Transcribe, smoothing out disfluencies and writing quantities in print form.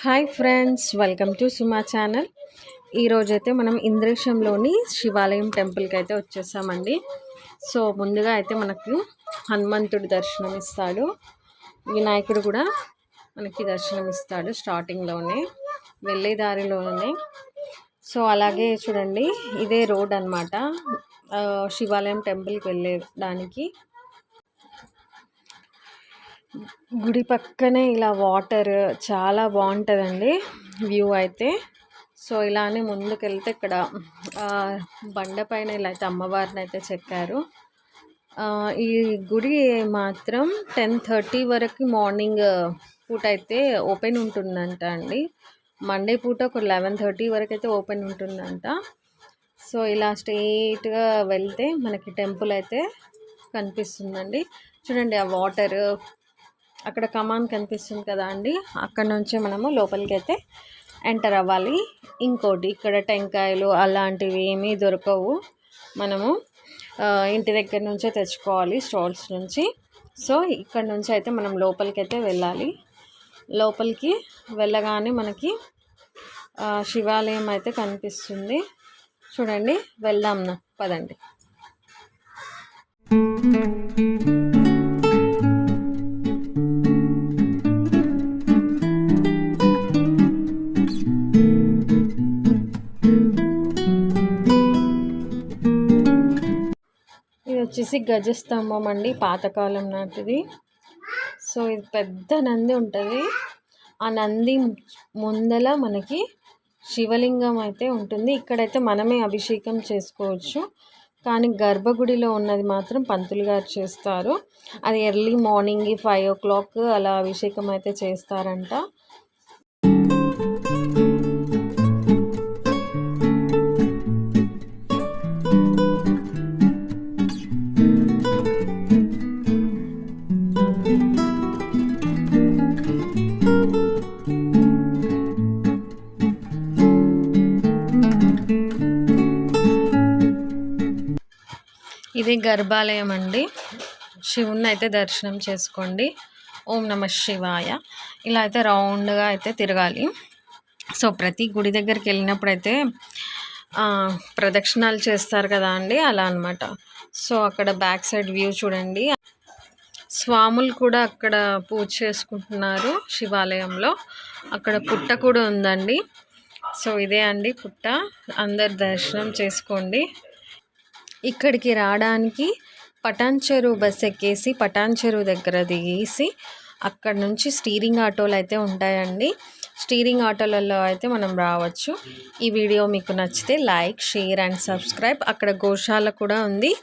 Hi friends, welcome to Suma channel. ఈరోజైతే మనం ఇంద్రేశంలోని శివాలయం టెంపుల్కి అయితే వచ్చేసామండి. సో ముందుగా అయితే మనకు హనుమంతుడి దర్శనం ఇస్తాడు, వినాయకుడు కూడా మనకి దర్శనం ఇస్తాడు స్టార్టింగ్లోనే, వెళ్ళే దారిలోనే. సో అలాగే చూడండి, ఇదే రోడ్ అన్నమాట శివాలయం టెంపుల్కి వెళ్ళేదానికి. గుడి పక్కనే ఇలా వాటర్ చాలా బాగుంటుందండి వ్యూ అయితే. సో ఇలానే ముందుకెళ్తే ఇక్కడ బండ పైన ఇలా అయితే అమ్మవారిని అయితే చెక్కారు. ఈ గుడి మాత్రం 10:30 వరకు మార్నింగ్ పూట అయితే ఓపెన్ ఉంటుందంట అండి. మండే పూట ఒక 11:30 వరకు అయితే ఓపెన్ ఉంటుందంట. సో ఇలా స్ట్రెయిట్గా వెళ్తే మనకి టెంపుల్ అయితే కనిపిస్తుందండి. చూడండి ఆ వాటర్, అక్కడ కమాన్ కనిపిస్తుంది కదా అండి, అక్కడ నుంచే మనము లోపలికి అయితే ఎంటర్ అవ్వాలి. ఇంకోటి, ఇక్కడ టెంకాయలు అలాంటివి ఏమీ దొరకవు, మనము ఇంటి దగ్గర నుంచే తెచ్చుకోవాలి స్టాల్స్ నుంచి. సో ఇక్కడ నుంచి అయితే మనం లోపలికి అయితే వెళ్ళాలి. లోపలికి వెళ్ళగానే మనకి శివాలయం అయితే కనిపిస్తుంది. చూడండి, వెళ్దాం పదండి. ఇది వచ్చేసి గజస్తంభం అండి, పాతకాలం నాటిది. సో ఇది పెద్ద నంది ఉంటుంది. ఆ నంది ముందల మనకి శివలింగం అయితే ఉంటుంది. ఇక్కడైతే మనమే అభిషేకం చేసుకోవచ్చు, కానీ గర్భగుడిలో ఉన్నది మాత్రం పంతులు గారు చేస్తారు. అది ఎర్లీ మార్నింగ్ 5 o'clock అలా అభిషేకం అయితే చేస్తారంట. ఇది గర్భాలయం అండి. శివుని అయితే దర్శనం చేసుకోండి. ఓం నమ శివాయ. ఇలా అయితే రౌండ్గా అయితే తిరగాలి. సో ప్రతి గుడి దగ్గరికి వెళ్ళినప్పుడు అయితే ప్రదక్షిణాలు చేస్తారు కదా అండి, అలా అనమాట. సో అక్కడ బ్యాక్ సైడ్ వ్యూ చూడండి, స్వాములు కూడా అక్కడ పూజ చేసుకుంటున్నారు శివాలయంలో. అక్కడ పుట్ట కూడా ఉందండి. సో ఇదే అండి పుట్ట, అందరు దర్శనం చేసుకోండి. ఇక్కడికి రావడానికి పటాన్చెరు బస్ ఎక్కేసి పటాన్చెరు దగ్గర దిగేసి అక్కడ నుంచి స్టీరింగ్ ఆటోలు అయితే ఉంటాయండి. స్టీరింగ్ ఆటోలలో అయితే మనం రావచ్చు. ఈ వీడియో మీకు నచ్చితే లైక్, షేర్ అండ్ సబ్స్క్రైబ్. అక్కడ గోశాల కూడా ఉంది.